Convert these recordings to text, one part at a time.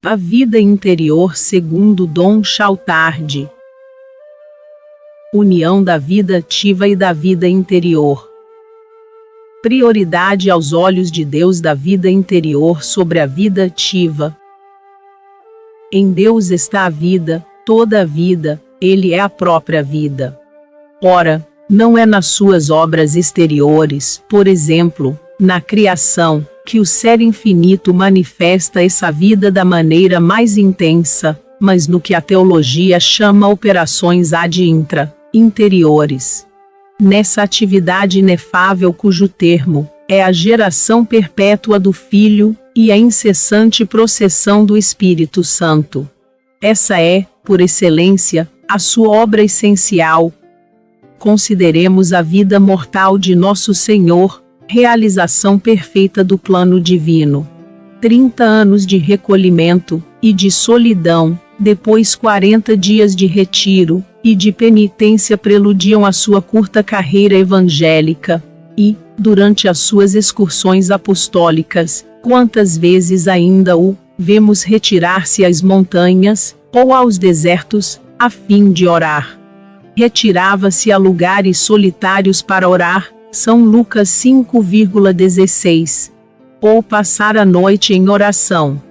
A vida interior segundo Dom Chautard. União da vida ativa e da vida interior. Prioridade aos olhos de Deus da vida interior sobre a vida ativa. Em Deus está a vida, toda a vida, Ele é a própria vida. Ora, não é nas suas obras exteriores, por exemplo, na criação, que o Ser infinito manifesta essa vida da maneira mais intensa, mas no que a teologia chama operações ad intra, interiores. Nessa atividade inefável cujo termo é a geração perpétua do Filho, e a incessante processão do Espírito Santo. Essa é, por excelência, a sua obra essencial. Consideremos a vida mortal de Nosso Senhor, realização perfeita do plano divino. 30 anos de recolhimento e de solidão, depois 40 dias de retiro e de penitência preludiam a sua curta carreira evangélica, e, durante as suas excursões apostólicas, quantas vezes ainda o vemos retirar-se às montanhas, ou aos desertos, a fim de orar. Retirava-se a lugares solitários para orar, São Lucas 5,16. Ou passar a noite em oração.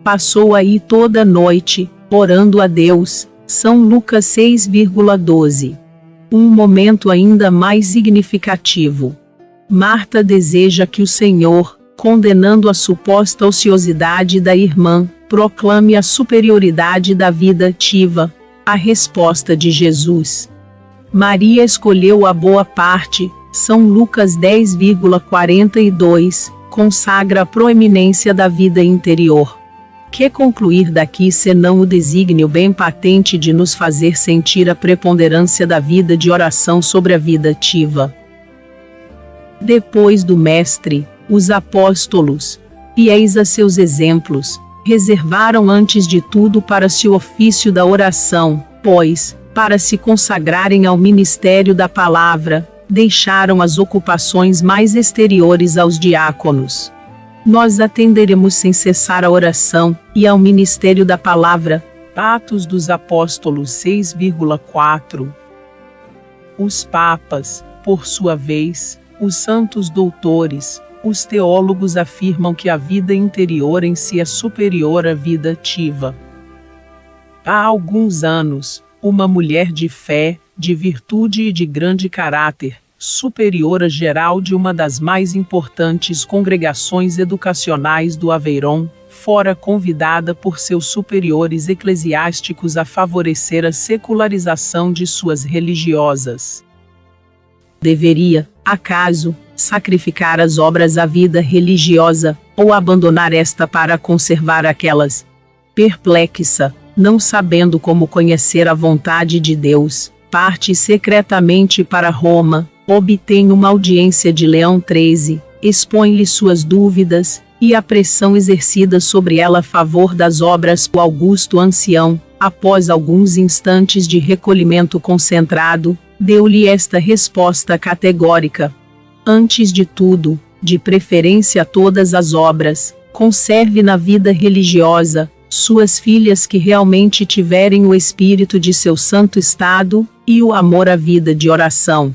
Passou aí toda a noite, orando a Deus, São Lucas 6,12. Um momento ainda mais significativo. Marta deseja que o Senhor, condenando a suposta ociosidade da irmã, proclame a superioridade da vida ativa. A resposta de Jesus. Maria escolheu a boa parte, São Lucas 10,42, consagra a proeminência da vida interior. Que concluir daqui senão o desígnio bem patente de nos fazer sentir a preponderância da vida de oração sobre a vida ativa. Depois do Mestre, os apóstolos, fiéis a seus exemplos, reservaram antes de tudo para si o ofício da oração, pois, para se consagrarem ao ministério da palavra, deixaram as ocupações mais exteriores aos diáconos. Nós atenderemos sem cessar à oração e ao ministério da palavra. Atos dos Apóstolos 6,4. Os papas, por sua vez, os santos doutores, os teólogos afirmam que a vida interior em si é superior à vida ativa. Há alguns anos, uma mulher de fé, de virtude e de grande caráter, superiora geral de uma das mais importantes congregações educacionais do Aveyron, fora convidada por seus superiores eclesiásticos a favorecer a secularização de suas religiosas. Deveria, acaso, sacrificar as obras à vida religiosa, ou abandonar esta para conservar aquelas? Perplexa, não sabendo como conhecer a vontade de Deus, parte secretamente para Roma, obtém uma audiência de Leão XIII, expõe-lhe suas dúvidas, e a pressão exercida sobre ela a favor das obras do augusto ancião, após alguns instantes de recolhimento concentrado, deu-lhe esta resposta categórica. Antes de tudo, de preferência a todas as obras, conserve na vida religiosa suas filhas que realmente tiverem o espírito de seu santo estado, e o amor à vida de oração.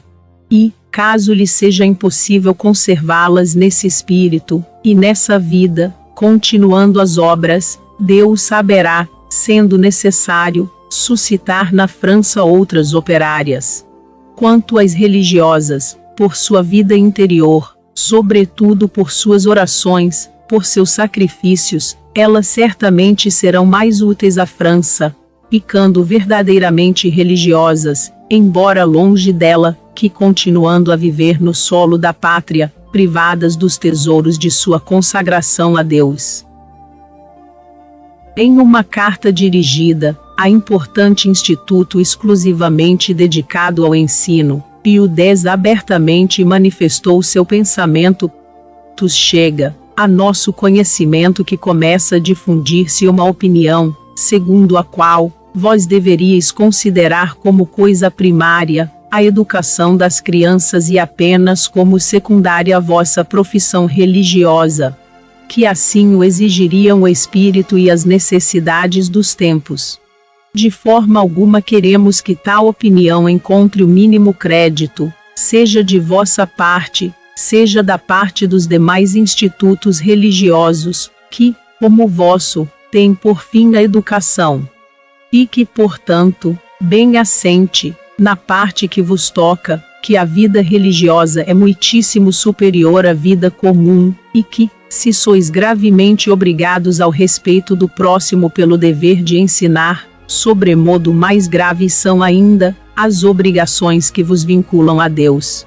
E, caso lhe seja impossível conservá-las nesse espírito, e nessa vida, continuando as obras, Deus saberá, sendo necessário, suscitar na França outras operárias. Quanto às religiosas, por sua vida interior, sobretudo por suas orações, por seus sacrifícios, elas certamente serão mais úteis à França, ficando verdadeiramente religiosas, embora longe dela, que continuando a viver no solo da pátria, privadas dos tesouros de sua consagração a Deus. Em uma carta dirigida a importante instituto exclusivamente dedicado ao ensino, Pio X abertamente manifestou seu pensamento. Chega a nosso conhecimento que começa a difundir-se uma opinião, segundo a qual vós deveríeis considerar como coisa primária a educação das crianças e apenas como secundária a vossa profissão religiosa. que assim o exigiriam o espírito e as necessidades dos tempos. De forma alguma queremos que tal opinião encontre o mínimo crédito, seja de vossa parte, seja da parte dos demais institutos religiosos, que, como o vosso, têm por fim a educação. E que, portanto, bem assente, na parte que vos toca, que a vida religiosa é muitíssimo superior à vida comum, e que, se sois gravemente obrigados ao respeito do próximo pelo dever de ensinar, sobremodo mais graves são ainda as obrigações que vos vinculam a Deus.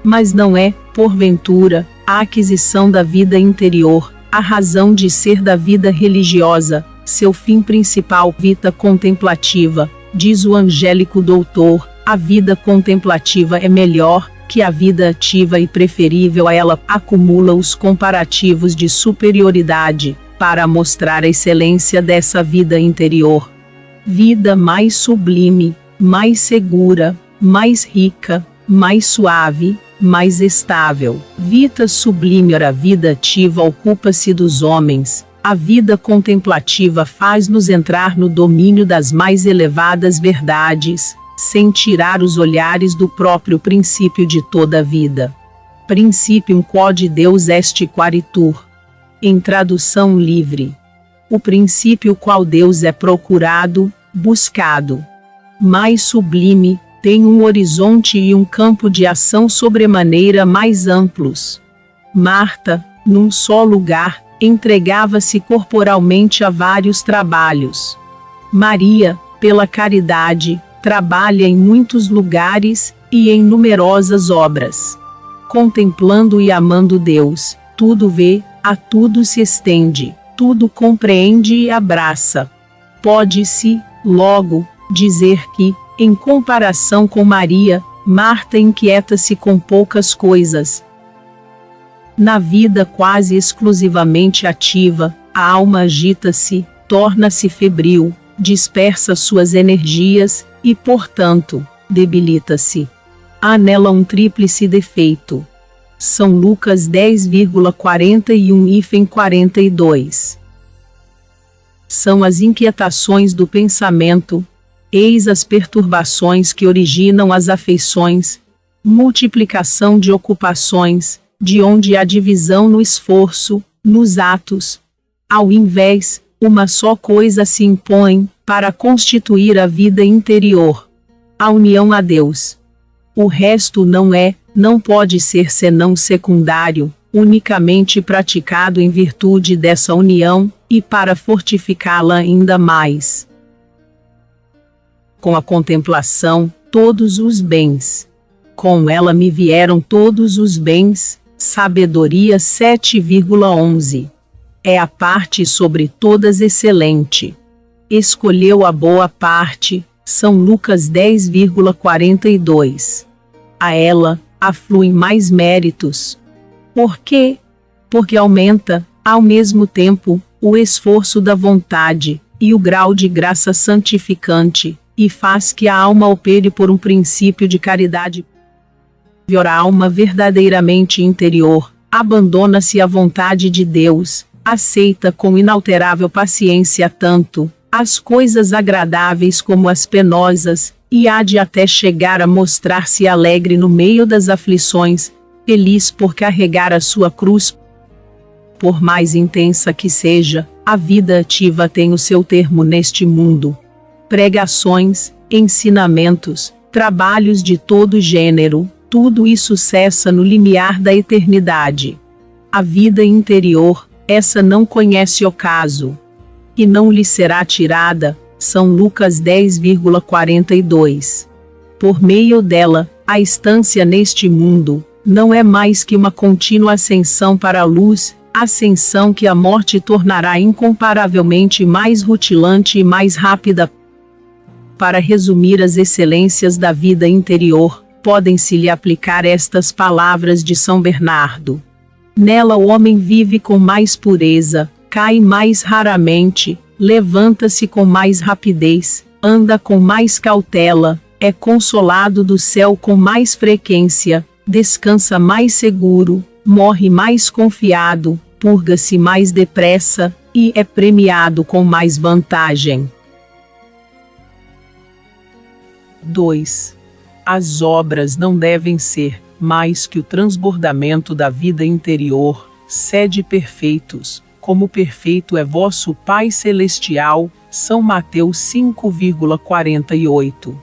Mas não é, porventura, a aquisição da vida interior, a razão de ser da vida religiosa, seu fim principal, vita contemplativa, diz o angélico doutor, a vida contemplativa é melhor que a vida ativa e preferível a ela, acumula os comparativos de superioridade, para mostrar a excelência dessa vida interior. Vida mais sublime, mais segura, mais rica, mais suave, mais estável. Vita sublime. Ora, a vida ativa ocupa-se dos homens, a vida contemplativa faz-nos entrar no domínio das mais elevadas verdades, sem tirar os olhares do próprio princípio de toda a vida. Principium quod Deus est quaritur. Em tradução livre. O princípio qual Deus é procurado, buscado. Mais sublime, tem um horizonte e um campo de ação sobremaneira mais amplos. Marta, num só lugar, entregava-se corporalmente a vários trabalhos. Maria, pela caridade, trabalha em muitos lugares, e em numerosas obras. Contemplando e amando Deus, tudo vê, a tudo se estende, tudo compreende e abraça. Pode-se, logo, dizer que, em comparação com Maria, Marta inquieta-se com poucas coisas. Na vida quase exclusivamente ativa, a alma agita-se, torna-se febril, dispersa suas energias, e, portanto, debilita-se. Há nela um tríplice defeito. São Lucas 10,41-42. São as inquietações do pensamento, eis as perturbações que originam as afeições, multiplicação de ocupações, de onde há divisão no esforço, nos atos. Ao invés, uma só coisa se impõe, para constituir a vida interior: a união a Deus. O resto não pode ser senão secundário, unicamente praticado em virtude dessa união, e para fortificá-la ainda mais. Com a contemplação, todos os bens. Com ela me vieram todos os bens, sabedoria 7,11. É a parte sobre todas excelente. Escolheu a boa parte, São Lucas 10,42. A ela, afluem mais méritos. Por quê? Porque aumenta, ao mesmo tempo, o esforço da vontade, e o grau de graça santificante, e faz que a alma opere por um princípio de caridade. A alma verdadeiramente interior, abandona-se à vontade de Deus, aceita com inalterável paciência tanto as coisas agradáveis como as penosas, e há de até chegar a mostrar-se alegre no meio das aflições, feliz por carregar a sua cruz. Por mais intensa que seja, a vida ativa tem o seu termo neste mundo. Pregações, ensinamentos, trabalhos de todo gênero, tudo isso cessa no limiar da eternidade. A vida interior, essa não conhece ocaso, e não lhe será tirada. São Lucas 10,42. Por meio dela, a estância neste mundo não é mais que uma contínua ascensão para a luz, ascensão que a morte tornará incomparavelmente mais rutilante e mais rápida. Para resumir as excelências da vida interior, podem-se-lhe aplicar estas palavras de São Bernardo. Nela o homem vive com mais pureza, cai mais raramente, levanta-se com mais rapidez, anda com mais cautela, é consolado do céu com mais frequência, descansa mais seguro, morre mais confiado, purga-se mais depressa, e é premiado com mais vantagem. 2. As obras não devem ser mais que o transbordamento da vida interior. Sede perfeitos, como perfeito é vosso Pai Celestial. São Mateus 5,48.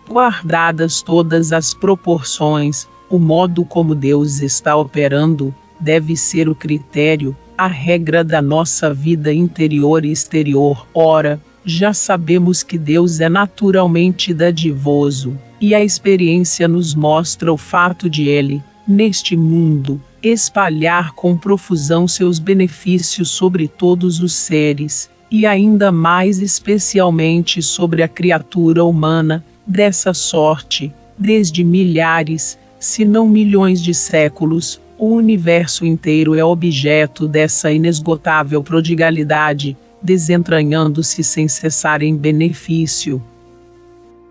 Guardadas todas as proporções, o modo como Deus está operando deve ser o critério, a regra da nossa vida interior e exterior. Ora, já sabemos que Deus é naturalmente dadivoso, e a experiência nos mostra o fato de Ele, neste mundo, espalhar com profusão seus benefícios sobre todos os seres, e ainda mais especialmente sobre a criatura humana. Dessa sorte, desde milhares, se não milhões de séculos, o universo inteiro é objeto dessa inesgotável prodigalidade, desentranhando-se sem cessar em benefício.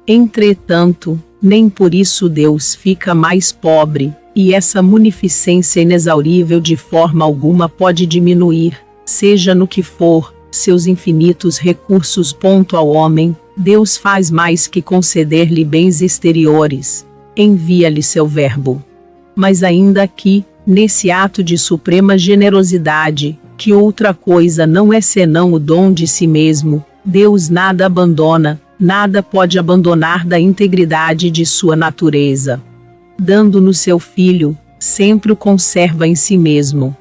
Entretanto, nem por isso Deus fica mais pobre, e essa munificência inexaurível de forma alguma pode diminuir, seja no que for, seus infinitos recursos. Ao homem, Deus faz mais que conceder-lhe bens exteriores. Envia-lhe seu verbo. Mas ainda aqui, nesse ato de suprema generosidade, que outra coisa não é senão o dom de si mesmo, Deus nada abandona, nada pode abandonar da integridade de sua natureza. Dando-nos seu Filho, sempre o conserva em si mesmo.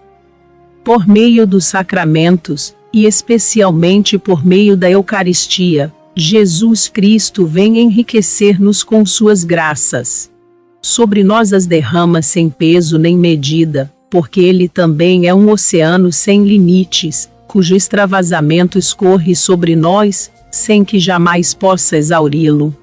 Por meio dos sacramentos, e especialmente por meio da Eucaristia, Jesus Cristo vem enriquecer-nos com suas graças. Sobre nós as derrama sem peso nem medida, porque Ele também é um oceano sem limites, cujo extravasamento escorre sobre nós, sem que jamais possa exauri-lo.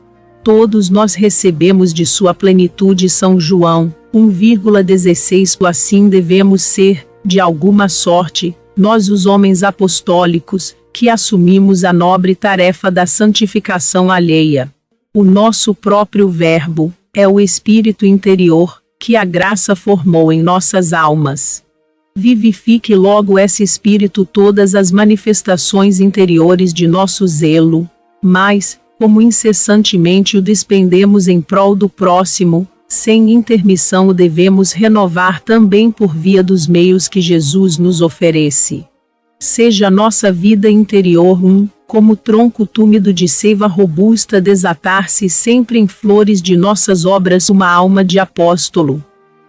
Todos nós recebemos de sua plenitude. São João 1,16. Assim devemos ser, de alguma sorte, nós os homens apostólicos, que assumimos a nobre tarefa da santificação alheia. O nosso próprio Verbo é o Espírito interior, que a graça formou em nossas almas. Vivifique logo esse Espírito todas as manifestações interiores de nosso zelo, mas, como incessantemente o despendemos em prol do próximo, sem intermissão o devemos renovar também por via dos meios que Jesus nos oferece. Seja a nossa vida interior como tronco túmido de seiva robusta, desatar-se sempre em flores de nossas obras uma alma de apóstolo.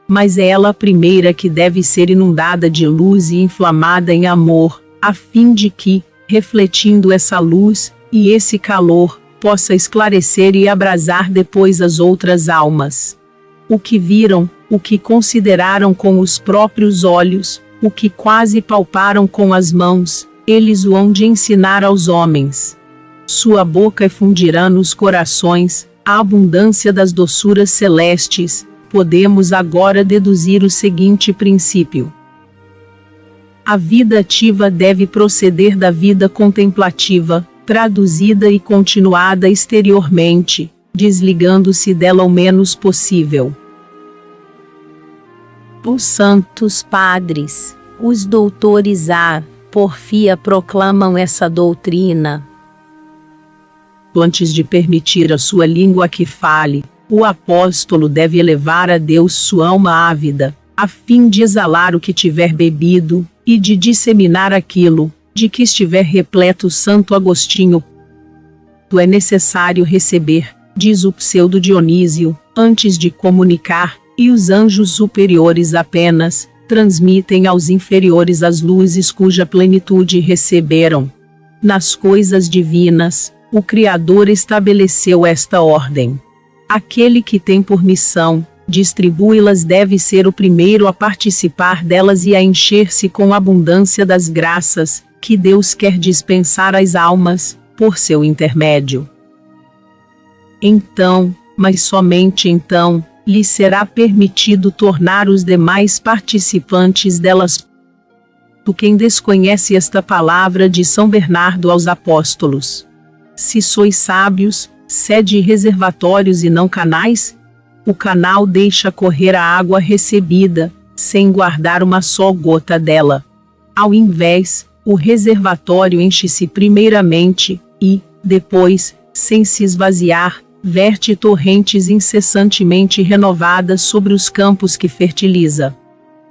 Mas é ela a primeira que deve ser inundada de luz e inflamada em amor, a fim de que, refletindo essa luz, e esse calor, possa esclarecer e abrasar depois as outras almas. O que viram, o que consideraram com os próprios olhos, o que quase palparam com as mãos, eles o hão de ensinar aos homens. Sua boca fundirá nos corações a abundância das doçuras celestes. Podemos agora deduzir o seguinte princípio: a vida ativa deve proceder da vida contemplativa, traduzida e continuada exteriormente, desligando-se dela o menos possível. Os santos padres, os doutores à porfia proclamam essa doutrina. Antes de permitir a sua língua que fale, o apóstolo deve elevar a Deus sua alma ávida, a fim de exalar o que tiver bebido, e de disseminar aquilo, de que estiver repleto. Santo Agostinho. É necessário receber, diz o pseudo Dionísio, antes de comunicar, e os anjos superiores apenas transmitem aos inferiores as luzes cuja plenitude receberam. Nas coisas divinas, o Criador estabeleceu esta ordem. Aquele que tem por missão distribui-las deve ser o primeiro a participar delas e a encher-se com abundância das graças que Deus quer dispensar às almas, por seu intermédio. Então, mas somente então, lhe será permitido tornar os demais participantes delas. Quem desconhece esta palavra de São Bernardo aos apóstolos: se sois sábios, sede reservatórios e não canais? O canal deixa correr a água recebida, sem guardar uma só gota dela. Ao invés, o reservatório enche-se primeiramente, e, depois, sem se esvaziar, verte torrentes incessantemente renovadas sobre os campos que fertiliza.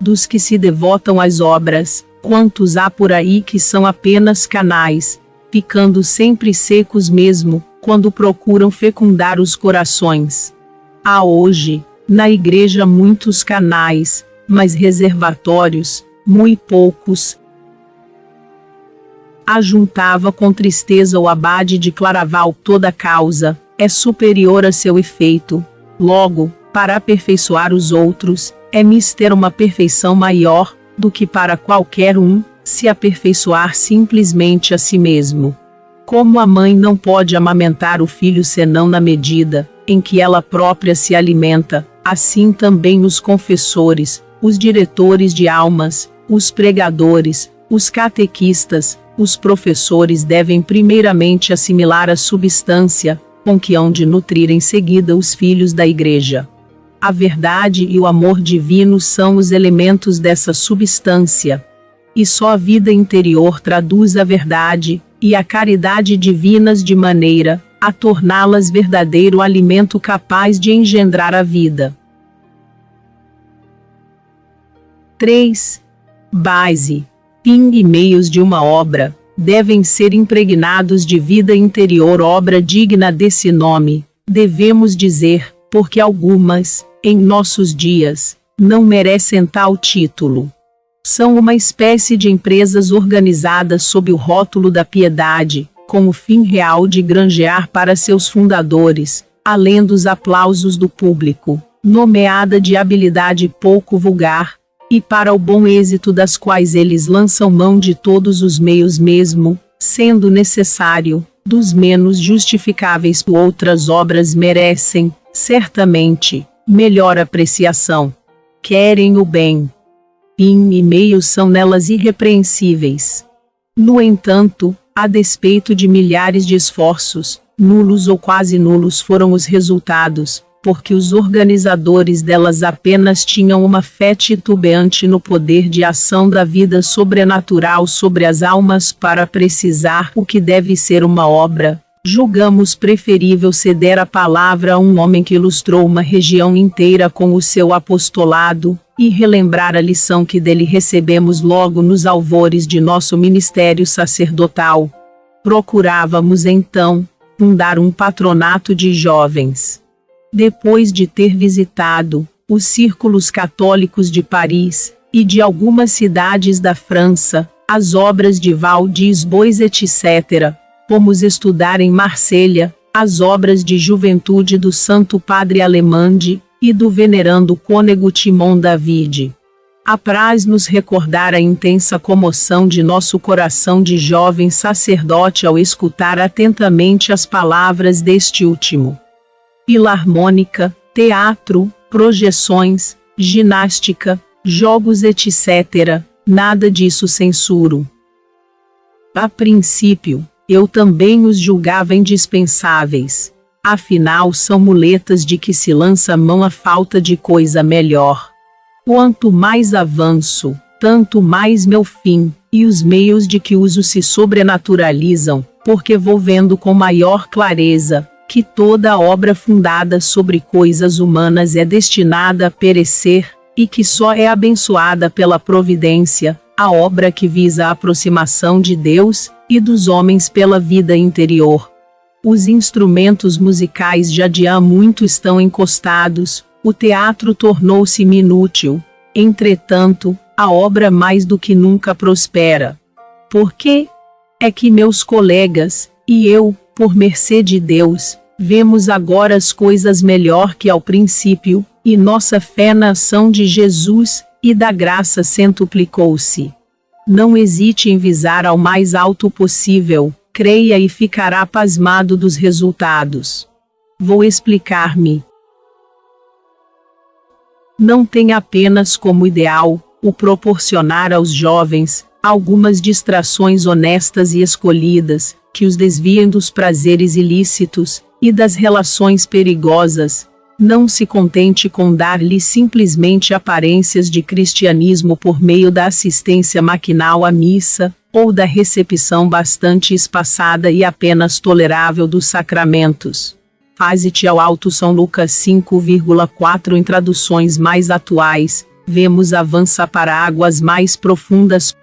Dos que se devotam às obras, quantos há por aí que são apenas canais, ficando sempre secos mesmo, quando procuram fecundar os corações. Há hoje, na igreja muitos canais, mas reservatórios, muito poucos. Ajuntava com tristeza o abade de Claraval: toda causa é superior a seu efeito. Logo, para aperfeiçoar os outros, é mister uma perfeição maior, do que para qualquer um, se aperfeiçoar simplesmente a si mesmo. Como a mãe não pode amamentar o filho senão na medida em que ela própria se alimenta, assim também os confessores, os diretores de almas, os pregadores, os catequistas, os professores devem primeiramente assimilar a substância, com que hão de nutrir em seguida os filhos da Igreja. A verdade e o amor divino são os elementos dessa substância. E só a vida interior traduz a verdade e a caridade divinas de maneira a torná-las verdadeiro alimento capaz de engendrar a vida. 3. Base, fim e meios de uma obra devem ser impregnados de vida interior, obra digna desse nome, devemos dizer, porque algumas, em nossos dias, não merecem tal título. São uma espécie de empresas organizadas sob o rótulo da piedade, com o fim real de granjear para seus fundadores, além dos aplausos do público, nomeada de habilidade pouco vulgar, e para o bom êxito das quais eles lançam mão de todos os meios mesmo, sendo necessário, dos menos justificáveis. Outras obras merecem, certamente, melhor apreciação. Querem o bem. Fim e meios são nelas irrepreensíveis. No entanto, a despeito de milhares de esforços, nulos ou quase nulos foram os resultados, porque os organizadores delas apenas tinham uma fé titubeante no poder de ação da vida sobrenatural sobre as almas para precisar o que deve ser uma obra. Julgamos preferível ceder a palavra a um homem que ilustrou uma região inteira com o seu apostolado, e relembrar a lição que dele recebemos logo nos alvores de nosso ministério sacerdotal. Procurávamos então fundar um patronato de jovens. Depois de ter visitado os círculos católicos de Paris e de algumas cidades da França, as obras de Valdis Bois etc., fomos estudar em Marselha as obras de juventude do Santo Padre Alemande e do venerando cônego Timon David. Apraz-nos recordar a intensa comoção de nosso coração de jovem sacerdote ao escutar atentamente as palavras deste último. Filarmônica, teatro, projeções, ginástica, jogos etc., nada disso censuro. A princípio, eu também os julgava indispensáveis. Afinal são muletas de que se lança mão à falta de coisa melhor. Quanto mais avanço, tanto mais meu fim, e os meios de que uso se sobrenaturalizam, porque vou vendo com maior clareza que toda obra fundada sobre coisas humanas é destinada a perecer, e que só é abençoada pela providência, a obra que visa a aproximação de Deus e dos homens pela vida interior. Os instrumentos musicais já de há muito estão encostados, o teatro tornou-se inútil, entretanto, a obra mais do que nunca prospera. Por quê? É que meus colegas, e eu, por mercê de Deus, vemos agora as coisas melhor que ao princípio, e nossa fé na ação de Jesus e da graça centuplicou-se. Não hesite em visar ao mais alto possível, creia e ficará pasmado dos resultados. Vou explicar-me. Não tem apenas como ideal o proporcionar aos jovens algumas distrações honestas e escolhidas, que os desviem dos prazeres ilícitos e das relações perigosas, Não se contente com dar-lhe simplesmente aparências de cristianismo por meio da assistência maquinal à missa, ou da recepção bastante espaçada e apenas tolerável dos sacramentos. Faze-te ao alto São Lucas 5,4. Em traduções mais atuais, vemos avança para águas mais profundas.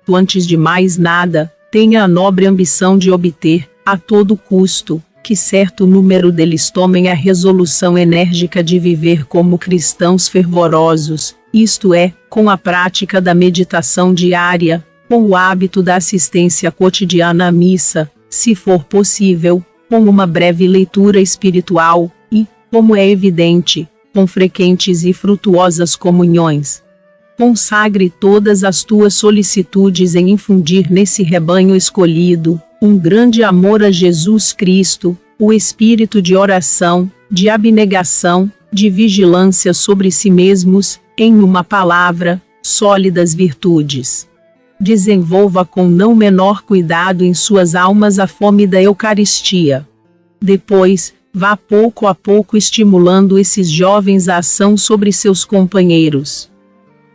Antes de mais nada, tenha a nobre ambição de obter, a todo custo, que certo número deles tomem a resolução enérgica de viver como cristãos fervorosos, isto é, com a prática da meditação diária, com o hábito da assistência cotidiana à missa, se for possível, com uma breve leitura espiritual, e, como é evidente, com frequentes e frutuosas comunhões. Consagre todas as tuas solicitudes em infundir nesse rebanho escolhido um grande amor a Jesus Cristo, o espírito de oração, de abnegação, de vigilância sobre si mesmos, em uma palavra, sólidas virtudes. Desenvolva com não menor cuidado em suas almas a fome da Eucaristia. Depois, vá pouco a pouco estimulando esses jovens à ação sobre seus companheiros.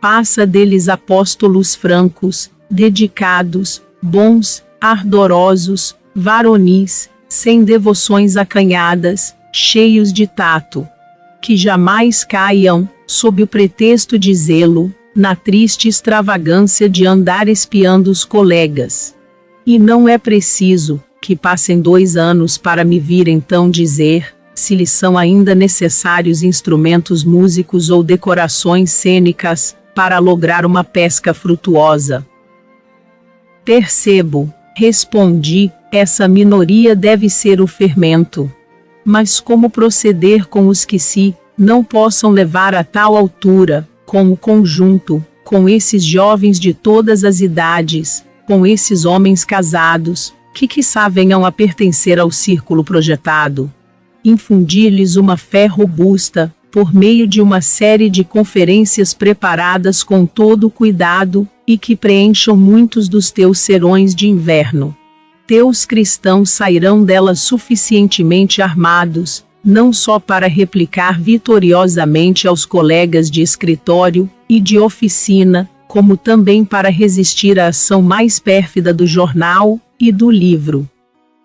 Faça deles apóstolos francos, dedicados, bons, ardorosos, varonis, sem devoções acanhadas, cheios de tato. Que jamais caiam, sob o pretexto de zelo, na triste extravagância de andar espiando os colegas. E não é preciso que passem 2 anos para me vir então dizer, se lhes são ainda necessários instrumentos músicos ou decorações cênicas, para lograr uma pesca frutuosa. Percebo, respondi, essa minoria deve ser o fermento. Mas como proceder com os que se não possam levar a tal altura, com o conjunto, com esses jovens de todas as idades, com esses homens casados, que quiçá venham a pertencer ao círculo projetado? Infundir-lhes uma fé robusta, por meio de uma série de conferências preparadas com todo cuidado, e que preencham muitos dos teus serões de inverno. Teus cristãos sairão delas suficientemente armados, não só para replicar vitoriosamente aos colegas de escritório e de oficina, como também para resistir à ação mais pérfida do jornal e do livro.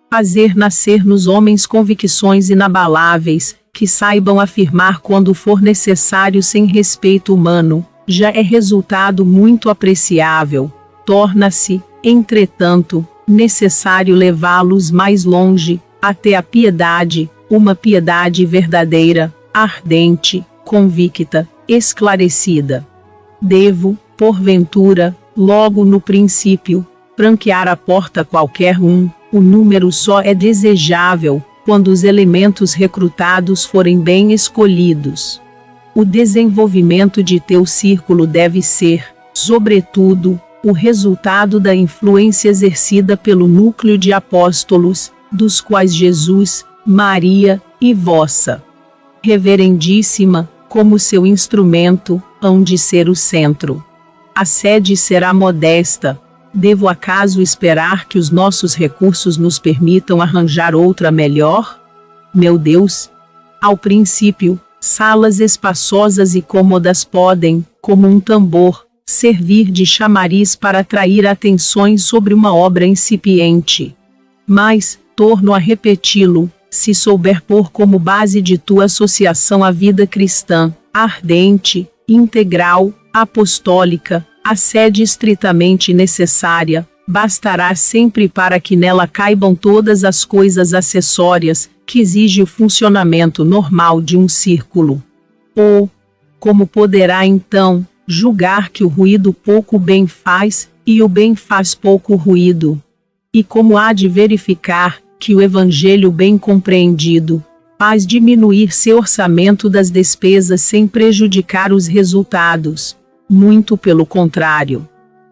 Fazer nascer nos homens convicções inabaláveis, que saibam afirmar quando for necessário sem respeito humano, já é resultado muito apreciável. Torna-se, entretanto, necessário levá-los mais longe, até a piedade, uma piedade verdadeira, ardente, convicta, esclarecida. Devo, porventura, logo no princípio, franquear a porta a qualquer um, o número só é desejável, quando os elementos recrutados forem bem escolhidos. O desenvolvimento de teu círculo deve ser, sobretudo, o resultado da influência exercida pelo núcleo de apóstolos, dos quais Jesus, Maria e vossa Reverendíssima, como seu instrumento, hão de ser o centro. A sede será modesta. Devo acaso esperar que os nossos recursos nos permitam arranjar outra melhor? Meu Deus! Ao princípio, salas espaçosas e cômodas podem, como um tambor, servir de chamariz para atrair atenções sobre uma obra incipiente. Mas, torno a repeti-lo, se souber pôr como base de tua associação a vida cristã, ardente, integral, apostólica, a sede estritamente necessária, bastará sempre para que nela caibam todas as coisas acessórias, que exige o funcionamento normal de um círculo. Ou, como poderá então, julgar que o ruído pouco bem faz, e o bem faz pouco ruído? E como há de verificar, que o Evangelho bem compreendido, faz diminuir seu orçamento das despesas sem prejudicar os resultados? Muito pelo contrário.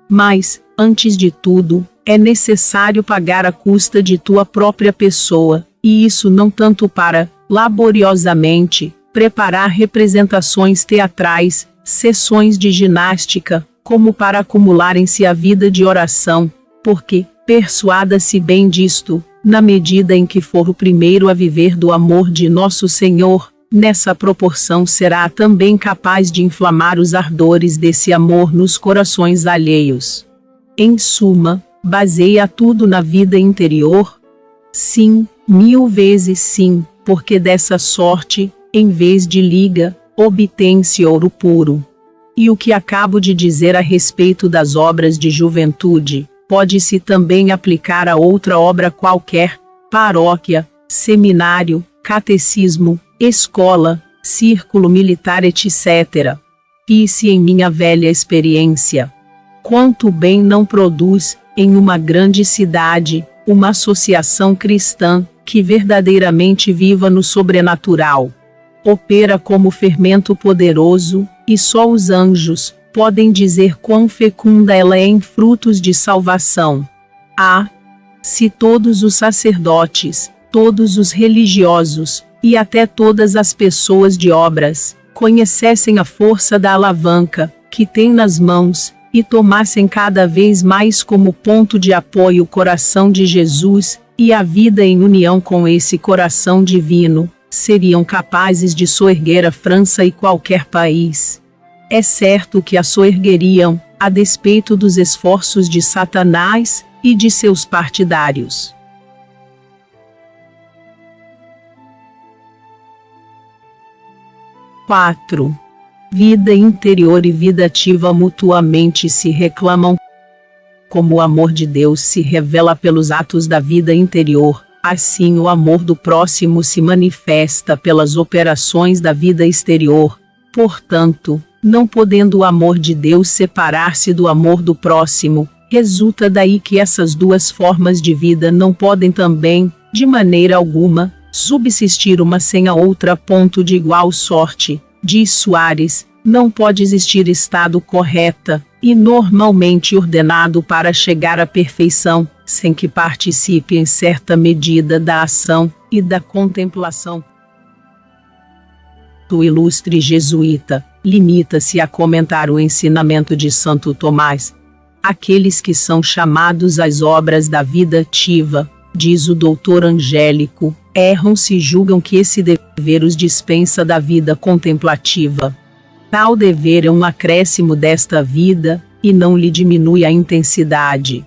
Mas, antes de tudo, é necessário pagar a custa de tua própria pessoa, e isso não tanto para, laboriosamente, preparar representações teatrais, sessões de ginástica, como para acumularem-se a vida de oração, porque, persuada-se bem disto, na medida em que for o primeiro a viver do amor de nosso Senhor, nessa proporção será também capaz de inflamar os ardores desse amor nos corações alheios. Em suma, baseia tudo na vida interior? Sim, 1000 vezes sim, porque dessa sorte, em vez de liga, obtém-se ouro puro. E o que acabo de dizer a respeito das obras de juventude, pode-se também aplicar a outra obra qualquer, paróquia, seminário, catecismo, escola, círculo militar, etc. Fiz-se em minha velha experiência. Quanto bem não produz, em uma grande cidade, uma associação cristã, que verdadeiramente viva no sobrenatural. Opera como fermento poderoso, e só os anjos podem dizer quão fecunda ela é em frutos de salvação. Ah! Se todos os sacerdotes, todos os religiosos, e até todas as pessoas de obras, conhecessem a força da alavanca que têm nas mãos, e tomassem cada vez mais como ponto de apoio o coração de Jesus, e a vida em união com esse coração divino, seriam capazes de soerguer a França e qualquer país. É certo que a soergueriam, a despeito dos esforços de Satanás e de seus partidários. (4) Vida interior e vida ativa mutuamente se reclamam. Como o amor de Deus se revela pelos atos da vida interior, assim o amor do próximo se manifesta pelas operações da vida exterior. Portanto, não podendo o amor de Deus separar-se do amor do próximo, resulta daí que essas duas formas de vida não podem também, de maneira alguma, subsistir uma sem a outra. Ponto de igual sorte, diz Soares, não pode existir estado correta e normalmente ordenado para chegar à perfeição, sem que participe em certa medida da ação e da contemplação. O ilustre jesuíta limita-se a comentar o ensinamento de Santo Tomás. Aqueles que são chamados às obras da vida ativa, diz o doutor Angélico, erram se julgam que esse dever os dispensa da vida contemplativa. Tal dever é um acréscimo desta vida, e não lhe diminui a intensidade.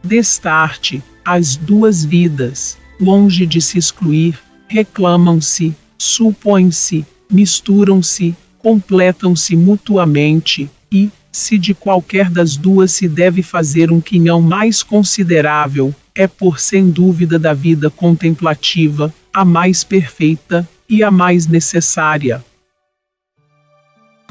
Destarte, as duas vidas, longe de se excluir, reclamam-se, supõem-se, misturam-se, completam-se mutuamente, e, se de qualquer das duas se deve fazer um quinhão mais considerável, é por sem dúvida da vida contemplativa, a mais perfeita e a mais necessária.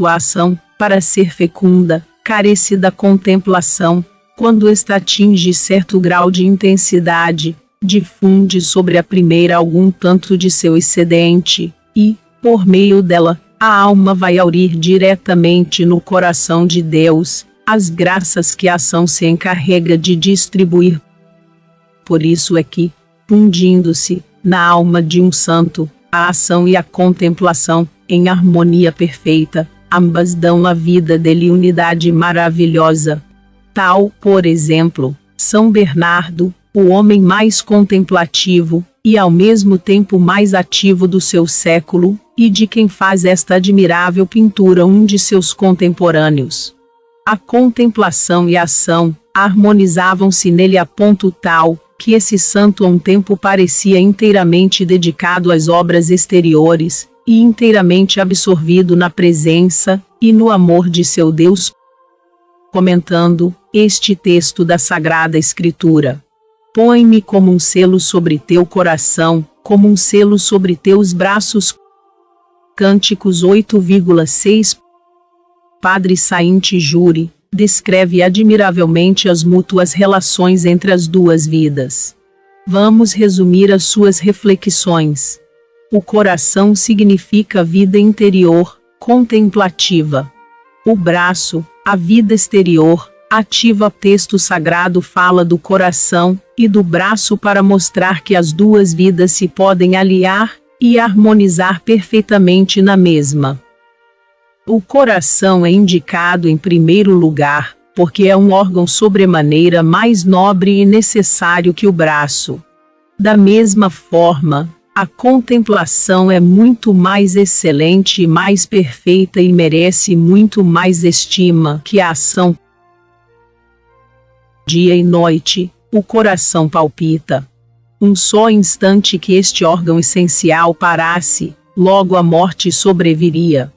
A ação, para ser fecunda, carece da contemplação. Quando esta atinge certo grau de intensidade, difunde sobre a primeira algum tanto de seu excedente, e, por meio dela, a alma vai aurir diretamente no coração de Deus as graças que a ação se encarrega de distribuir. Por isso é que, fundindo-se na alma de um santo, a ação e a contemplação, em harmonia perfeita, ambas dão à vida dele unidade maravilhosa. Tal, por exemplo, São Bernardo, o homem mais contemplativo, e ao mesmo tempo mais ativo do seu século, e de quem faz esta admirável pintura um de seus contemporâneos. A contemplação e a ação harmonizavam-se nele a ponto tal, que esse santo a um tempo parecia inteiramente dedicado às obras exteriores, e inteiramente absorvido na presença e no amor de seu Deus. Comentando este texto da Sagrada Escritura: põe-me como um selo sobre teu coração, como um selo sobre teus braços. Cânticos 8,6. Padre Saint-Jury descreve admiravelmente as mútuas relações entre as duas vidas. Vamos resumir as suas reflexões. O coração significa a vida interior, contemplativa. O braço, a vida exterior, ativa. Texto sagrado fala do coração e do braço para mostrar que as duas vidas se podem aliar e harmonizar perfeitamente na mesma. O coração é indicado em primeiro lugar, porque é um órgão sobremaneira mais nobre e necessário que o braço. Da mesma forma, A contemplação é muito mais excelente e mais perfeita e merece muito mais estima que a ação. Dia e noite, o coração palpita. Um só instante que este órgão essencial parasse, logo a morte sobreviria.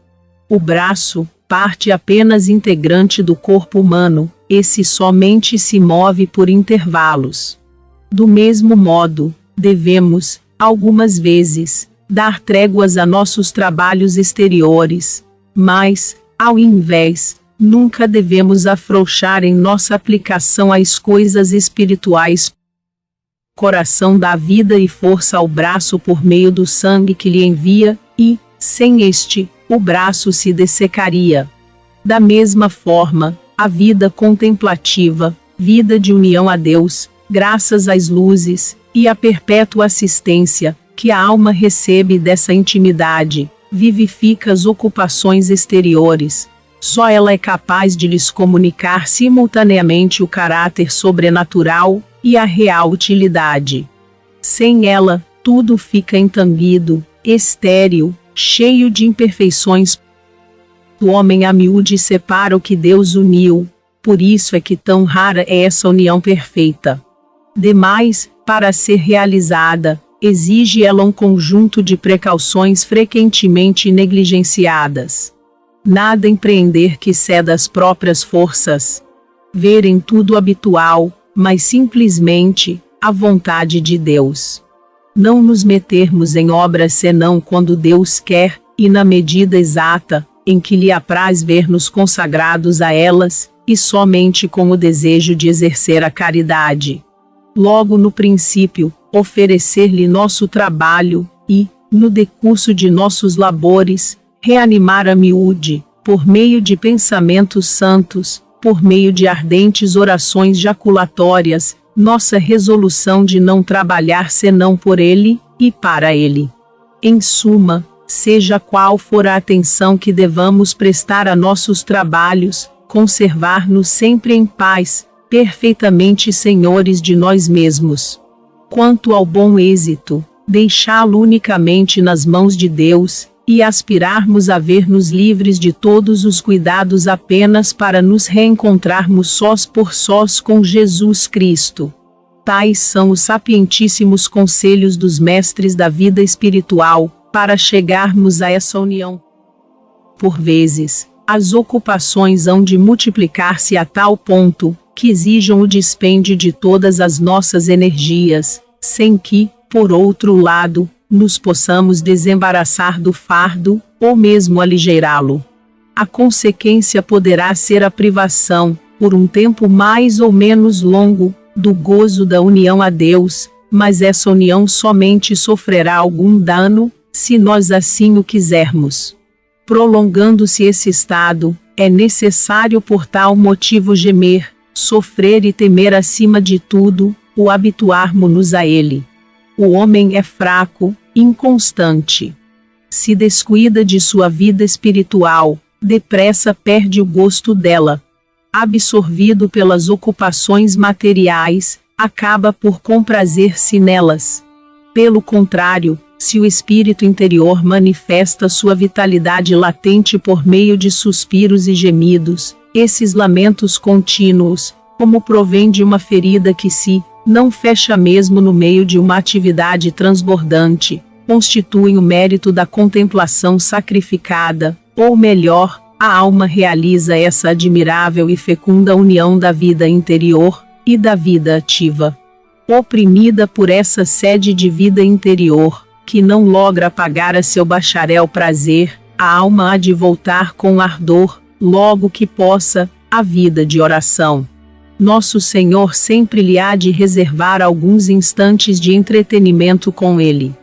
O braço, parte apenas integrante do corpo humano, esse somente se move por intervalos. Do mesmo modo, devemos, algumas vezes, dar tréguas a nossos trabalhos exteriores, mas, ao invés, nunca devemos afrouxar em nossa aplicação às coisas espirituais. Coração dá vida e força ao braço por meio do sangue que lhe envia, e, sem este, o braço se dessecaria. Da mesma forma, a vida contemplativa, vida de união a Deus, graças às luzes, e à perpétua assistência, que a alma recebe dessa intimidade, vivifica as ocupações exteriores. Só ela é capaz de lhes comunicar simultaneamente o caráter sobrenatural e a real utilidade. Sem ela, tudo fica entambido, estéril, cheio de imperfeições. O homem a miúde separa o que Deus uniu, por isso é que tão rara é essa união perfeita. Demais, para ser realizada, exige ela um conjunto de precauções frequentemente negligenciadas. Nada empreender que ceda às próprias forças. Ver em tudo habitual, mas simplesmente, a vontade de Deus. Não nos metermos em obras senão quando Deus quer, e na medida exata, em que lhe apraz ver-nos consagrados a elas, e somente com o desejo de exercer a caridade. Logo no princípio, oferecer-lhe nosso trabalho, e, no decurso de nossos labores, reanimar a miúde, por meio de pensamentos santos, por meio de ardentes orações jaculatórias, nossa resolução de não trabalhar senão por ele, e para ele. Em suma, seja qual for a atenção que devamos prestar a nossos trabalhos, conservar-nos sempre em paz, perfeitamente senhores de nós mesmos. Quanto ao bom êxito, deixá-lo unicamente nas mãos de Deus, e aspirarmos a ver-nos livres de todos os cuidados apenas para nos reencontrarmos sós por sós com Jesus Cristo. Tais são os sapientíssimos conselhos dos mestres da vida espiritual, para chegarmos a essa união. Por vezes, as ocupações hão de multiplicar-se a tal ponto, que exijam o dispêndio de todas as nossas energias, sem que, por outro lado, nos possamos desembaraçar do fardo, ou mesmo aligeirá-lo. A consequência poderá ser a privação, por um tempo mais ou menos longo, do gozo da união a Deus, mas essa união somente sofrerá algum dano, se nós assim o quisermos. Prolongando-se esse estado, é necessário por tal motivo gemer, sofrer e temer acima de tudo, o habituarmo-nos a ele. O homem é fraco, inconstante. Se descuida de sua vida espiritual, depressa perde o gosto dela. Absorvido pelas ocupações materiais, acaba por comprazer-se nelas. Pelo contrário, se o espírito interior manifesta sua vitalidade latente por meio de suspiros e gemidos, esses lamentos contínuos, como provém de uma ferida que se não fecha mesmo no meio de uma atividade transbordante, constituem o mérito da contemplação sacrificada, ou melhor, a alma realiza essa admirável e fecunda união da vida interior e da vida ativa. Oprimida por essa sede de vida interior, que não logra apagar a seu bacharel prazer, a alma há de voltar com ardor, logo que possa, à vida de oração. Nosso Senhor sempre lhe há de reservar alguns instantes de entretenimento com ele.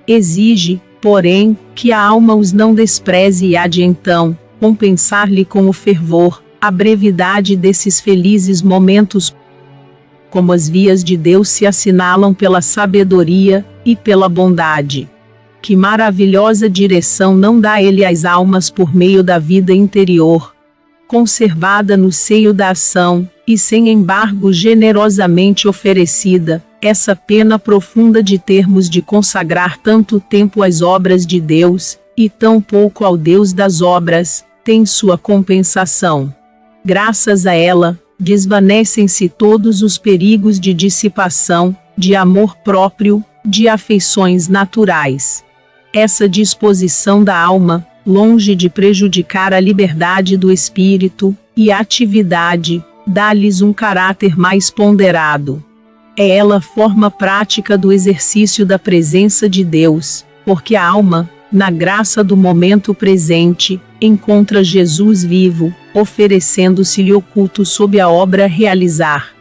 Exige, porém, que a alma os não despreze e há de então compensar-lhe com o fervor, a brevidade desses felizes momentos. Como as vias de Deus se assinalam pela sabedoria e pela bondade. Que maravilhosa direção não dá ele às almas por meio da vida interior, conservada no seio da ação, e sem embargo generosamente oferecida, essa pena profunda de termos de consagrar tanto tempo às obras de Deus, e tão pouco ao Deus das obras, tem sua compensação. Graças a ela, desvanecem-se todos os perigos de dissipação, de amor próprio, de afeições naturais. Essa disposição da alma, longe de prejudicar a liberdade do espírito e a atividade, dá-lhes um caráter mais ponderado. Ela forma prática do exercício da presença de Deus, porque a alma, na graça do momento presente, encontra Jesus vivo, oferecendo-se-lhe oculto sob a obra a realizar.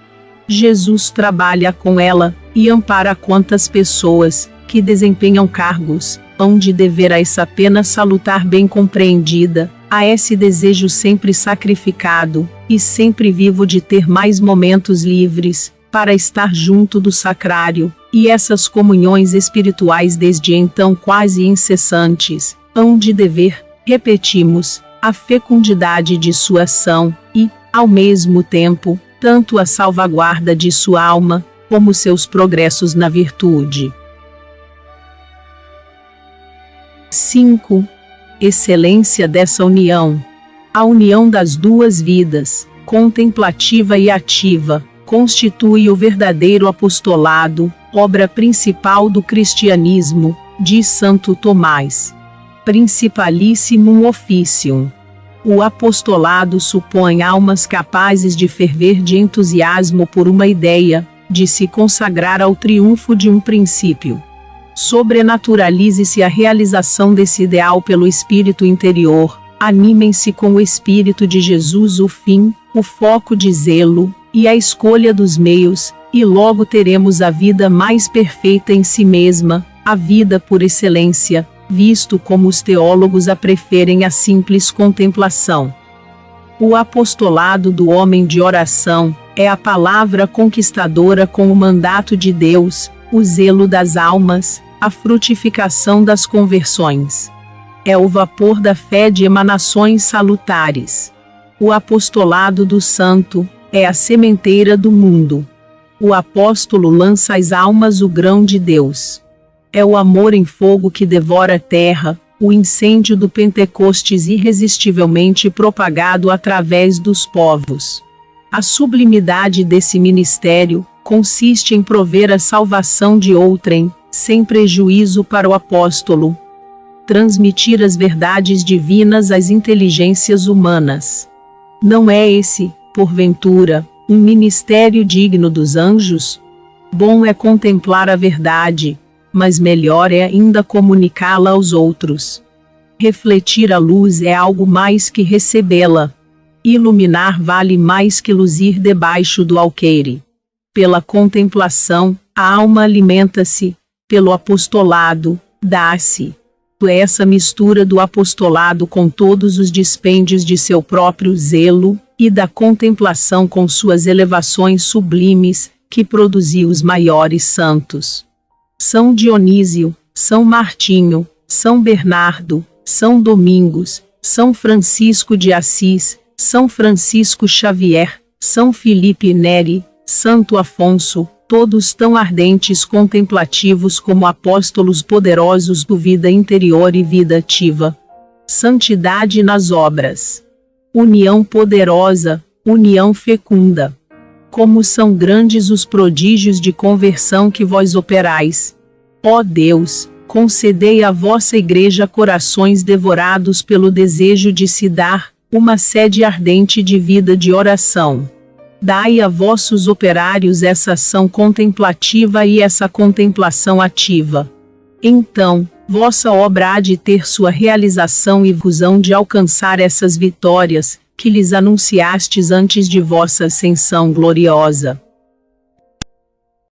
Jesus trabalha com ela, e ampara quantas pessoas, que desempenham cargos, hão de dever a essa pena salutar bem compreendida, a esse desejo sempre sacrificado, e sempre vivo de ter mais momentos livres, para estar junto do sacrário, e essas comunhões espirituais desde então quase incessantes, hão de dever, repetimos, a fecundidade de sua ação, e, ao mesmo tempo, tanto a salvaguarda de sua alma, como seus progressos na virtude. 5. Excelência dessa união. A união das duas vidas, contemplativa e ativa, constitui o verdadeiro apostolado, obra principal do cristianismo, diz Santo Tomás. Principalissimum officium. O apostolado supõe almas capazes de ferver de entusiasmo por uma ideia, de se consagrar ao triunfo de um princípio. Sobrenaturalize-se a realização desse ideal pelo espírito interior, animem-se com o espírito de Jesus o fim, o foco de zelo, e a escolha dos meios, e logo teremos a vida mais perfeita em si mesma, a vida por excelência, visto como os teólogos a preferem à simples contemplação. O apostolado do homem de oração é a palavra conquistadora com o mandato de Deus, o zelo das almas, a frutificação das conversões. É o vapor da fé de emanações salutares. O apostolado do santo é a sementeira do mundo. O apóstolo lança às almas o grão de Deus. É o amor em fogo que devora a terra, o incêndio do Pentecostes irresistivelmente propagado através dos povos. A sublimidade desse ministério consiste em prover a salvação de outrem, sem prejuízo para o apóstolo. Transmitir as verdades divinas às inteligências humanas. Não é esse, porventura, um ministério digno dos anjos? Bom é contemplar a verdade, mas melhor é ainda comunicá-la aos outros. Refletir a luz é algo mais que recebê-la. Iluminar vale mais que luzir debaixo do alqueire. Pela contemplação, a alma alimenta-se, pelo apostolado, dá-se. Essa mistura do apostolado com todos os dispêndios de seu próprio zelo, e da contemplação com suas elevações sublimes, que produziu os maiores santos. São Dionísio, São Martinho, São Bernardo, São Domingos, São Francisco de Assis, São Francisco Xavier, São Filipe Neri, Santo Afonso, todos tão ardentes contemplativos como apóstolos poderosos do vida interior e vida ativa. Santidade nas obras. União poderosa, união fecunda. Como são grandes os prodígios de conversão que vós operais. Ó Deus, concedei à vossa Igreja corações devorados pelo desejo de se dar, uma sede ardente de vida de oração. Dai a vossos operários essa ação contemplativa e essa contemplação ativa. Então, vossa obra há de ter sua realização e vos hão de alcançar essas vitórias, que lhes anunciastes antes de vossa ascensão gloriosa.